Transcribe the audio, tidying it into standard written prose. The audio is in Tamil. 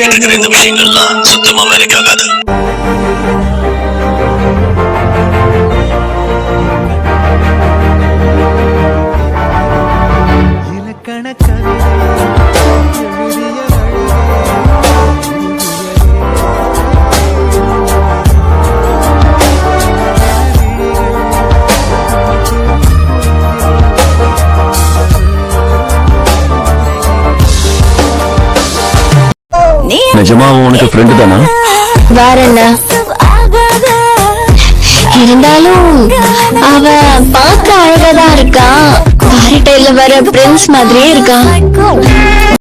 இருக்கிற இந்த விஷயங்கள்லாம் சுத்தமா வேலைக்காகாது. நிஜமா உனக்கு ஃப்ரெண்டு தானா? வேற என்ன இருந்தாலும் அவ பார்க்க அழகாதான் இருக்கா. பாரிட்டைல வர பிரின்ஸ் மாதிரியே இருக்கா.